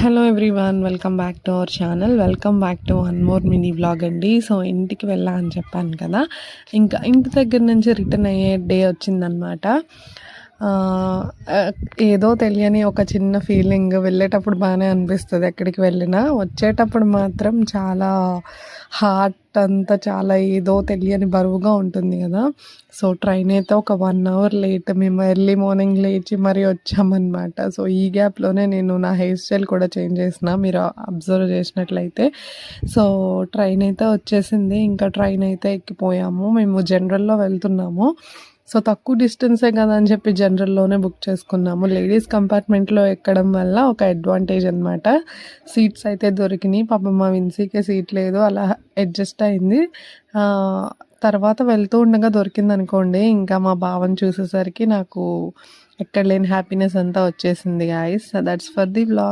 Hello everyone, welcome back to our channel. Welcome back to one more mini vlog అండి. So ఇంటికి వెళ్ళా అని చెప్పాను కదా, ఇంకా ఇంటి దగ్గర నుంచి రిటర్న్ అయ్యే డే వచ్చిందనమాట. ఏదో తెలియని ఒక చిన్న ఫీలింగ్. వెళ్ళేటప్పుడు బాగానే అనిపిస్తుంది ఎక్కడికి వెళ్ళినా, వచ్చేటప్పుడు మాత్రం చాలా హార్ట్ అంతా చాలా ఏదో తెలియని బరువుగా ఉంటుంది కదా. సో ట్రైన్ అయితే ఒక 1 అవర్ లేట్. మేము ఎర్లీ మార్నింగ్ లేచి మరీ వచ్చామన్నమాట. సో ఈ గ్యాప్లోనే నేను నా హెయిర్ స్టైల్ కూడా చేంజ్ చేసిన, మీరు అబ్జర్వ్ చేసినట్లయితే. సో ట్రైన్ అయితే వచ్చేసింది, ఇంకా ట్రైన్ అయితే ఎక్కిపోయాము. మేము జనరల్లో వెళ్తున్నాము. సో తక్కువ డిస్టెన్సే కదా అని చెప్పి జనరల్లోనే బుక్ చేసుకున్నాము. లేడీస్ కంపార్ట్మెంట్లో ఎక్కడం వల్ల ఒక అడ్వాంటేజ్ అనమాట. సీట్స్ అయితే దొరికినాయి. పాపం మా విన్సీకే సీట్ లేదు, అలా అడ్జస్ట్ అయింది. తర్వాత వెళ్తూ ఉండగా దొరికింది అనుకోండి. ఇంకా మా బావని చూసేసరికి నాకు ఎక్కడ లేని హ్యాపీనెస్ అంతా వచ్చేసింది guys. That's for the vlog.